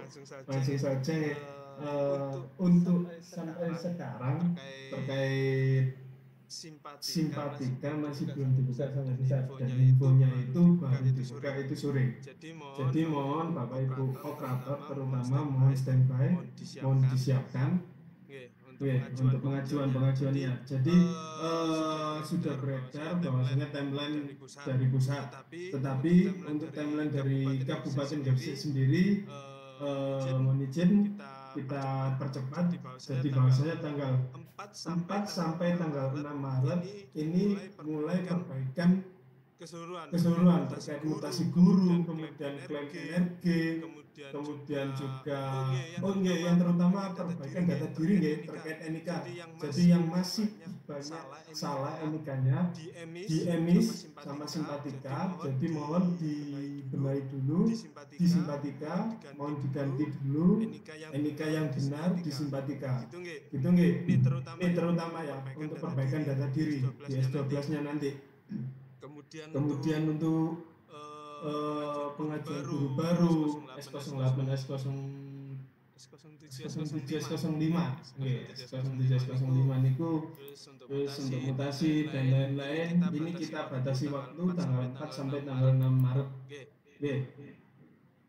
langsung saja untuk sampai sekarang terkait simpatika masih belum dibuka sama pusat dan infonya itu baru dibuka itu sore. Jadi mohon Bapak Ibu operator terutama mohon standby, mohon disiapkan untuk pengajuan-pengajuannya. Jadi sudah beredar bahwasanya timeline dari pusat, tetapi untuk timeline dari Kabupaten Gresik sendiri mohon izin kita percepat. Jadi bahwasanya tanggal 4 sampai tanggal 6 Maret ini mulai perbaikan keseluruhan terkait mutasi guru, kemudian klaim energi, kemudian juga yang terutama perbaikan data diri terkait NIK. Jadi yang masih banyak salah NIK-nya di emis sama simpatika, jadi mohon dibenahi dulu di simpatika, mohon diganti dulu NIK yang benar di simpatika. Gitu nggih. Ini terutama ya untuk perbaikan data diri di S12-nya nanti. Kemudian untuk pengajuan guru baru S08, S07, S05, S07, S05 niku terus untuk mutasi dan lain-lain ini kita batasi waktu tanggal 4 sampai tanggal 6 Maret.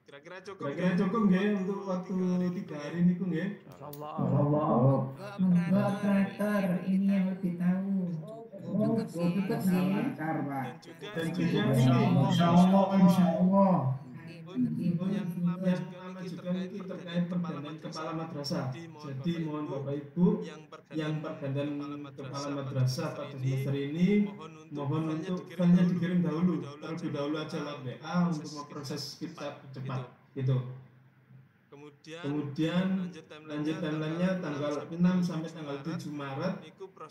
Kira-kira cukup nggih untuk waktu 3 hari niku nggih? Insyaallah. Operator ini yang lebih tahu. Cukup sih. Dan juga Insyaallah. yang juga ini terkait pergantian kepala madrasah. Jadi mohon Bapak Ibu yang pergantian kepala madrasah pada semester ini mohon untuk filenya dikirim terlebih dahulu aja lewat WA untuk memproses kita cepat gitu. Kemudian lanjut timelinenya tanggal 6 sampai tanggal 7 Maret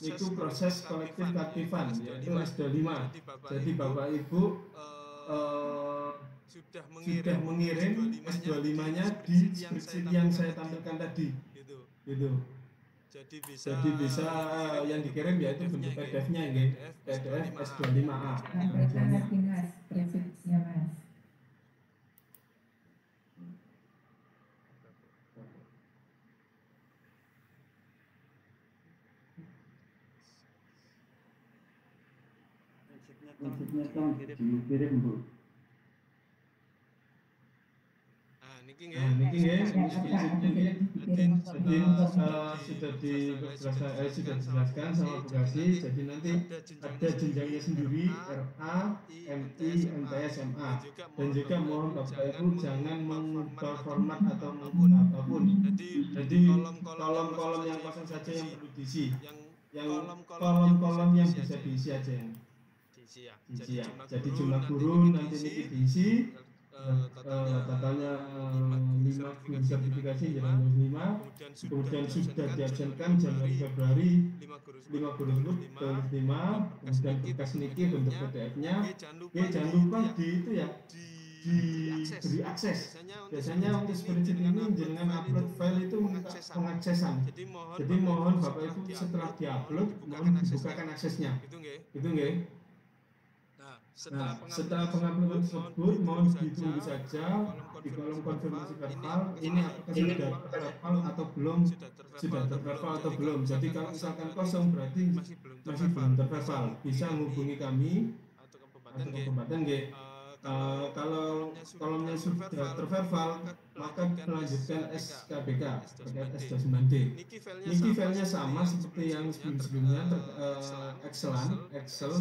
itu proses kolektif keaktifan yaitu S25. Jadi Bapak Ibu sudah mengirim S25-nya di spreadsheet yang saya tampilkan tadi gitu. Jadi bisa yang dikirim yaitu bentuk PDF-nya ini PDF S25A. Grafiknya Mas. Maksudnya kan dikirim Bu. Niki nggih sudah dijelaskan sama Bu Kasih. Jadi nanti ada jenjangnya sendiri RA, MI, MTS, MA. Dan juga mohon Bapak Ibu jangan mengubah format atau mengubah apapun. Jadi kolom-kolom yang kosong saja yang perlu diisi. Yang kolom-kolom yang bisa diisi aja yang diisi ya. Jadi jumlah guru nanti ini diisi. Totalnya 5 guru sertifikasi jalan 5, kemudian sudah diabsenkan Januari Februari 5 guru tersebut 5, kemudian tugas niki bentuk PDF-nya. Jangan lupa di itu ya diberi akses. Biasanya untuk spreadsheet ini dengan upload file itu minta pengaksesan. Jadi mohon Bapak Ibu setelah diupload mohon dibukakan aksesnya. Gitu nggih. Nah, setelah penguploadan tersebut mohon ditunggu saja di kolom konfirmasi verbal ini apakah sudah terverbal atau belum, sudah terverbal atau belum. Jadi kalau misalkan kosong berarti masih belum terverbal, bisa menghubungi kami atau ke Kabupaten G. Kalau kolomnya sudah terverbal maka melanjutkan SKBK terkait S29D. Niki filenya sama seperti yang sebelumnya Excel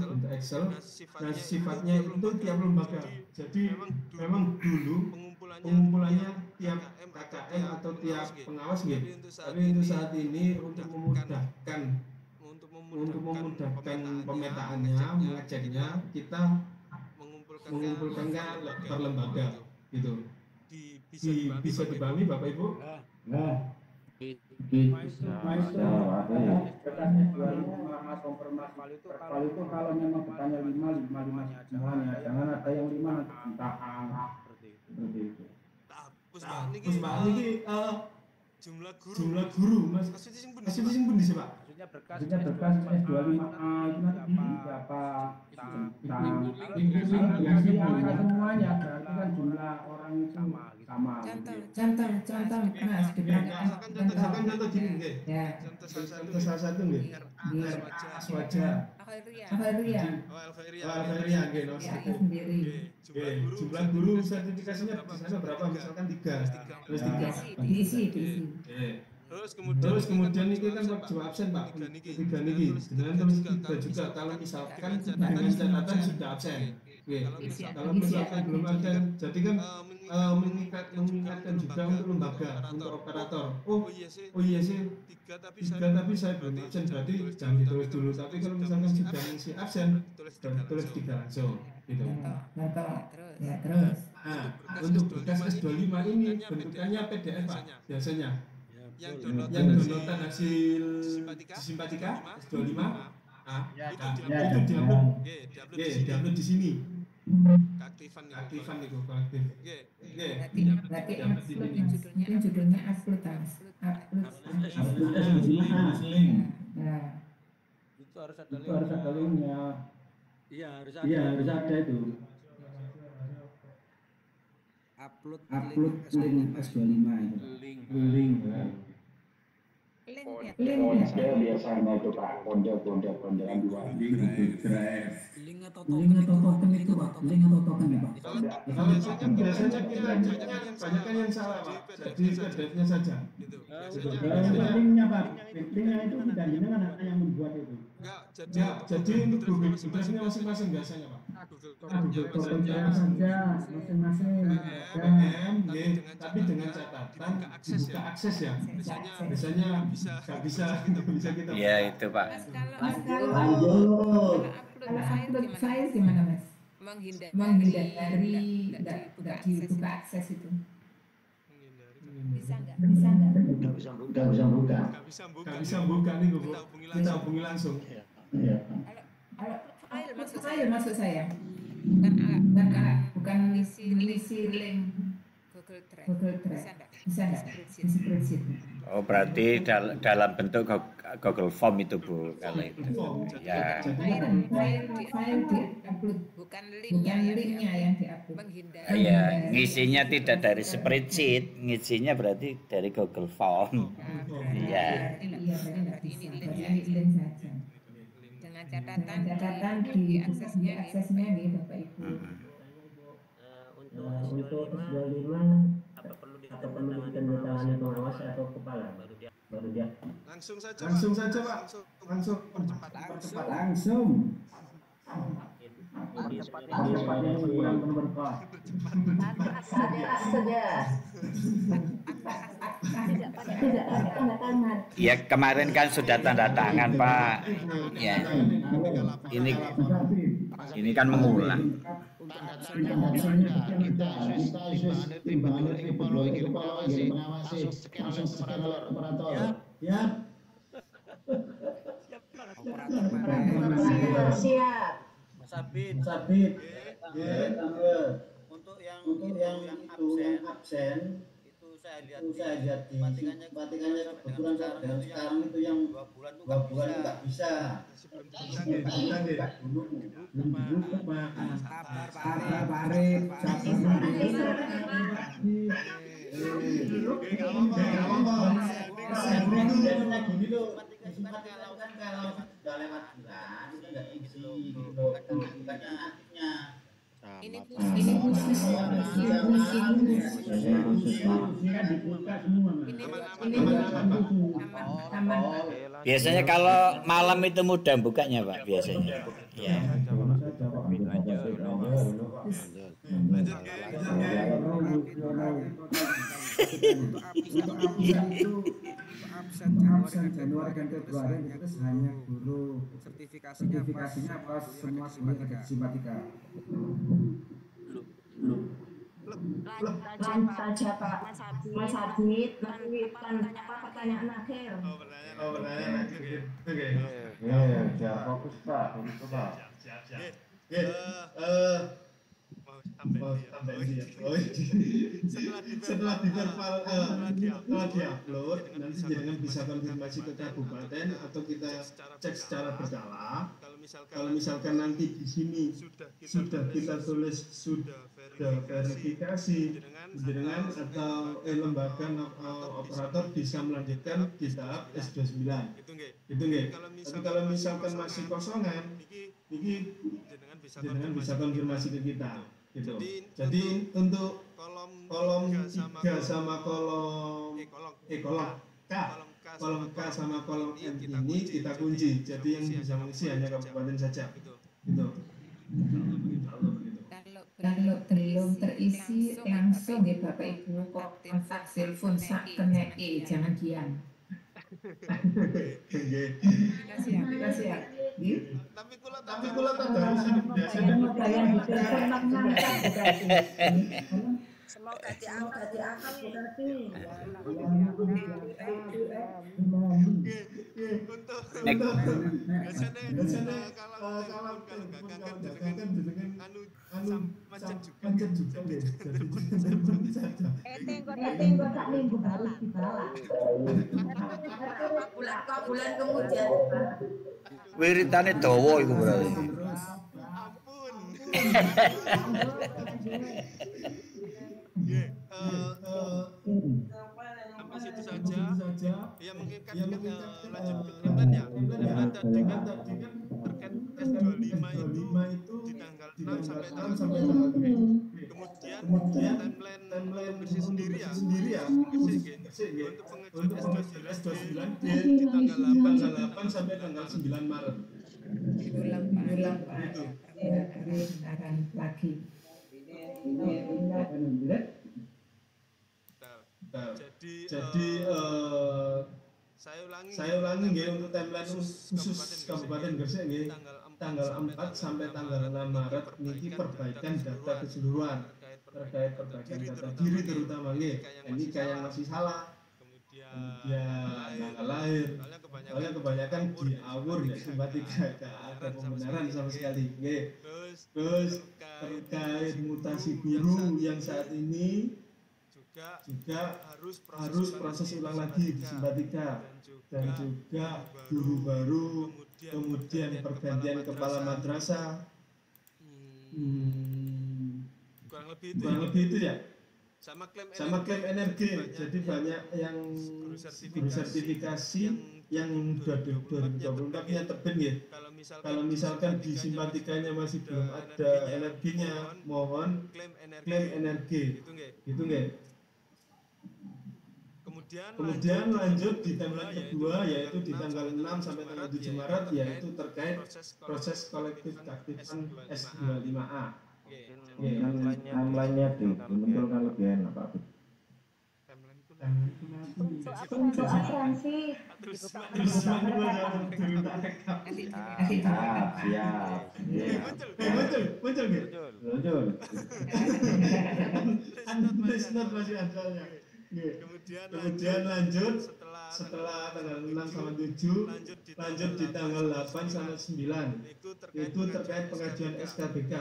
bentuk Excel. Nah sifatnya itu tiap lembaga. Jadi memang dulu pengumpulannya tiap KKM atau tiap pengawas gitu. Tapi untuk saat ini untuk memudahkan pemetaannya, mengeceknya kita mengumpulkannya per lembaga gitu. Bisa dipahami Bapak Ibu? Nah, kalau itu kalau memang bertanya 5 semuanya, jangan ada yang 5 nanti bentakan seperti itu. Terus Mbak ini jumlah guru Mas kasih pun di Pak. Maksudnya berkas S25A itu nanti berapa semuanya berarti kan jumlah orang itu sama gitu. contoh keras Misalkan contoh gini nggih. ya Contoh salah satu nggih. Aswaja. Alkhairiyah Alkhairiyah nggih no. ya sendiri Jumlah guru sertifikasinya di sana berapa? Misalkan 3. Terus 3. diisi Terus kemudian ini kan waktu absen Pak. Tiga niki. Dengan tulis 3 juga kalau misalkan dengan catatan sudah absen. Oke. Kalau misalkan belum absen, jadi kan mengingatkan juga untuk lembaga, untuk operator. Oh iya sih. 3 tapi saya belum absen, berarti jangan ditulis dulu. Tapi kalau misalkan sudah ngisi absen, tulis 3 langsung. Gitu. Ya terus Nah, untuk berkas S25 ini bentukannya PDF Pak biasanya. Yang downloadan hasil Simpatika S25 itu diupload di sini. Keaktifan itu kolektif. berarti mungkin judulnya upload ya Itu harus ada linknya. Iya harus ada itu. Upload link S25 itu. Link. Saya biasanya itu Pak, konde-kondean dua link drive. Link atau token itu Pak? Link atau token ya Pak? Kalau token biasanya kita ceknya banyak kan yang salah Pak. Jadi PDF-nya saja. Linknya Pak, linknya itu tidak jenengan yang membuat itu. Jadi untuk Google Drive-nya masing-masing biasanya Pak. Google Tokennya saja masing-masing. Tapi dengan catatan dibuka akses ya. Biasanya nggak bisa kita. Iya itu Pak. Mas kalau upload file gimana Mas? Menghindari tidak dibuka akses itu. Bisa nggak? Nggak bisa buka. Nggak bisa buka nih Bu. Kita hubungi langsung. Iya. Kalau file maksud saya bukan mengisi link Google Drive. Bisa nggak? Di spreadsheet. Oh berarti dalam bentuk Google Form itu Bu kalau itu. Ya. File di-upload, bukan linknya yang di-upload. Ya, ngisinya tidak dari spreadsheet, ngisinya berarti dari Google Form. Iya. Iya, berarti ini link saja. Dengan catatan di aksesnya nih Bapak Ibu. Untuk S25 apa perlu ditandatangani pengawas atau kepala baru dia langsung saja Pak. Langsung Percepat. Langsung. Ya kemarin kan sudah tanda tangan Pak. Ya. Ini kan mengulang. Kita timbangan evaluasi langsung scan oleh operator. Ya. siap. Sabit. Untuk yang absen itu saya lihat di matikannya kebetulan sekarang itu yang 2 bulan nggak bisa. Kalau sudah lewat bulan itu nggak isi gitu bukannya aktifnya. Ini khusus aman. Biasanya kalau malam itu mudah bukanya Pak biasanya. Ya. Absen Januari dan Februari itu hanya guru. Sertifikasinya apa semua ada di Simpatika. Lanjut saja Pak Mas Adit, nanti pertanyaan akhir. Pertanyaan akhir. Oke. Ya, fokus Pak. Siap. tambah ini ya. Oh, setelah diupload nanti jenengan bisa konfirmasi ke kabupaten atau kita cek secara berkala. Kalau misalkan nanti di sini sudah kita tulis sudah verifikasi, jenengan atau lembaga operator bisa melanjutkan di tahap S29. Itu nggih. Tapi kalau misalkan masih kosongan, ini jenengan bisa konfirmasi ke kita. Gitu. Jadi untuk kolom 3 sama kolom K sama kolom M ini kita kunci. Jadi yang bisa mengisi hanya kabupaten saja. Gitu. Kalau belum terisi langsung ya Bapak Ibu kontak telepon sak kena jangan diam. Kasih ya. Tapi kula tambah biasanya semoga diangkat berarti. Untuk biasanya kalau gagakan dengan anu macet juga deh. Tengok tak minggu harus dibawa. Bulan kemudian. Wiritane dawa iku berarti. Ampun. Sampai situ saja. Ya mungkin kan lanjut ke timeline ya. Tadi kan terkait S25 itu di tanggal 6 sampai tanggal 10. Kemudian timeline bersih sendiri ya. Untuk pengajuan S29 di tanggal 8 sampai tanggal 9 Maret. Ulang lagi. Jadi saya ulangi nggih untuk timeline khusus Kabupaten Gresik nggih tanggal 4 sampai tanggal 6 Maret niki perbaikan data keseluruhan terkait perbaikan data diri terutama nggih. Ini kayak masih salah. Kemudian tanggal lahir. Soalnya kebanyakan diawur ya simpatika ada pembenaran sama sekali nggih. Terus terkait mutasi guru yang saat ini juga harus proses ulang lagi di simpatika dan juga guru baru, kemudian pergantian kepala madrasah. Kurang lebih itu ya. Sama klaim energi. Jadi banyak yang guru sertifikasi yang 2024-nya terbit ya. Kalau misalkan di simpatikanya masih belum ada energinya, mohon klaim energi. Gitu nggih. Kemudian lanjut di timeline kedua yaitu di tanggal 6 sampai tanggal 7 Maret yaitu terkait proses kolektif keaktifan S25A. Timeline-nya dimunculkan lebih enak Pak. Untuk asuransi. Siap. Muncul gitu. Muncul. Listener masih asalnya. Kemudian lanjut setelah tanggal 6 sampai 7 lanjut di tanggal 8 sampai 9 itu terkait pengajuan SKBK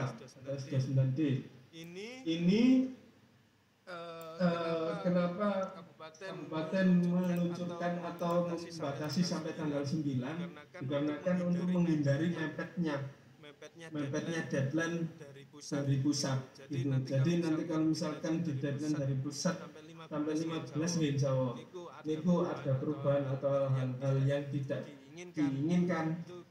S29D. Ini kenapa kabupaten meluncurkan atau membatasi sampai tanggal 9 dikarenakan untuk menghindari mepetnya deadline dari pusat gitu. Jadi nanti kalau misalkan di deadline dari pusat sampai 15 insya Allah niku ada perubahan atau hal-hal yang tidak diinginkan itu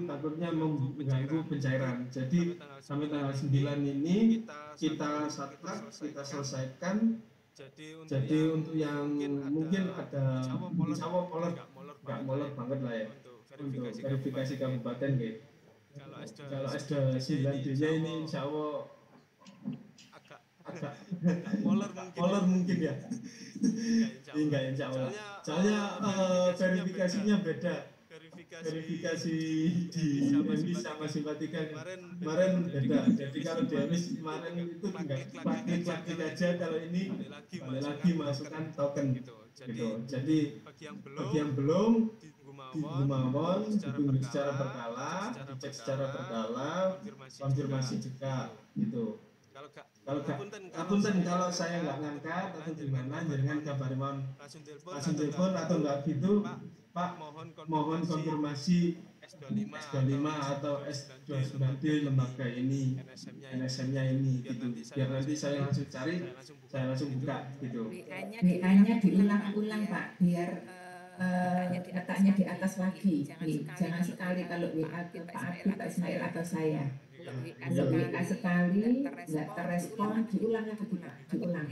takutnya mengganggu pencairan. Jadi sampai tanggal 9 ini kita satgas, kita selesaikan. Jadi untuk yang mungkin ada insya Allah nggak molor banget lah ya untuk verifikasi kabupaten gitu. Kalau S29D-nya ini insya Allah agak molor mungkin ya. Enggak insya Allah. Soalnya verifikasinya beda. Verifikasi di MI sama simpatika kemarin beda. Jadi kalau di MI kemarin itu tinggal klik aja, kalau ini balik lagi masukkan token gitu. Jadi bagi yang belum dimawon ditunggu secara berkala, dicek secara berkala, konfirmasi juga gitu. Kalau punten kalau saya nggak ngangkat atau gimana, jangan kabari mohon langsung telepon atau nggak gitu, Pak mohon konfirmasi S25 atau S29D lembaga ini, NSM-nya ini gitu. Biar nanti saya langsung cari, saya langsung buka gitu. WA-nya diulang-ulang Pak, biar letaknya di atas lagi. Jangan sekali kalau WA ke Pak Abdi, Pak Ismail atau saya. Kalau WA sekali nggak terrespon, diulang lagi Pak, diulang.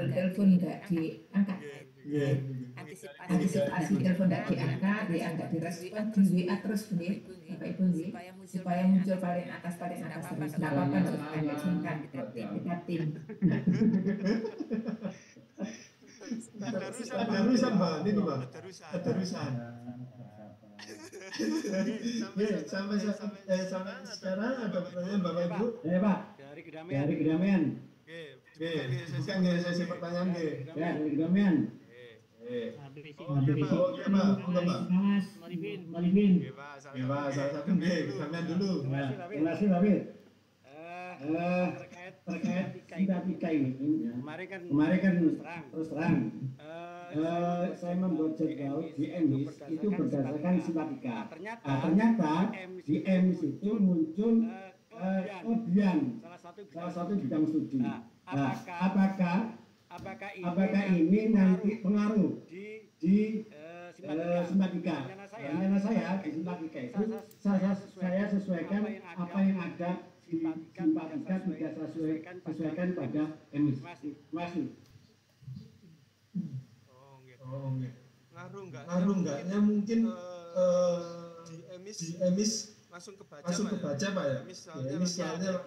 Telepon nggak diangkat. Antisipasi telepon tidak diangkat, WA nggak direspon, di WA terus nih, Bapak Ibu nih, supaya muncul paling atas terus. Nggak apa-apa, nggak singkat, kita tim. Tadarusan Pak, ini Pak, tadarusan. Sampai sekarang ada pertanyaan Bapak Ibu? Ya Pak. Dari Kedamian. Bukan saya pertanyaan Ya, dari Kedamian. Malibin. Salah satu sampean dulu. Terima kasih Pak Bit. Terkait simpatika ini, kemarin kan terus terang, saya membuat jadwal di EMIS itu berdasarkan simpatika. Ternyata di EMIS itu muncul kelebihan salah satu bidang studi. Apakah ini nanti pengaruh di simpatika? Karena saya di simpatika itu saya sesuaikan apa yang ada di simpatika, tidak sesuaikan pada EMIS. Masih. Ngaruh enggaknya mungkin di EMIS langsung kebaca Pak ya? Misalnya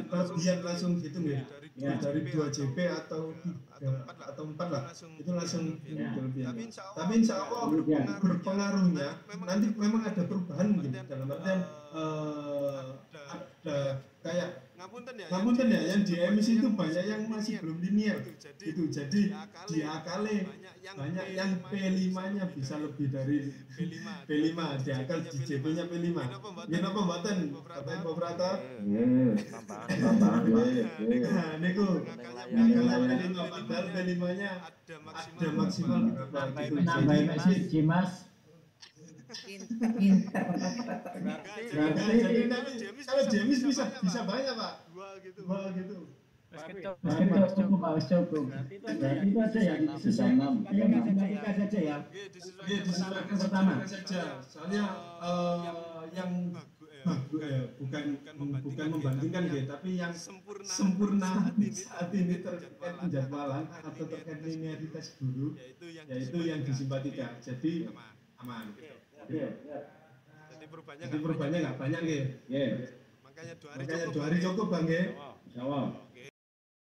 kelebihan langsung gitu nih, dari 2 JP atau 4 lah, itu langsung kelebihan. Tapi insya Allah berpengaruhnya nanti memang ada perubahan mungkin, dalam artian ada kayak ngapunten ya, yang di EMIS itu banyak yang masih belum linear gitu, jadi diakali banyak yang P5-nya bisa lebih dari P5, diakal di JP-nya P5. Ini apa mboten? Bapak Operator? Nah, niku akalan P5 padahal P5-nya ada maksimal berapa gitu. Nambahin message Mas. Jadi nanti kalau James bisa banyak Pak. Dua gitu. Cukup Pak, cukup. Berarti itu aja ya, disesuaikan simpatika saja ya. Iya, disesuaikan pertama saja. Soalnya yang bukan membandingkan gitu, tapi yang sempurna saat ini terkait penjadwalan atau terkait linearitas guru, yaitu yang di simpatika. Jadi aman. Jadi perubahannya nggak banyak gitu. Makanya 2 hari cukup Bang ya. Insyaallah.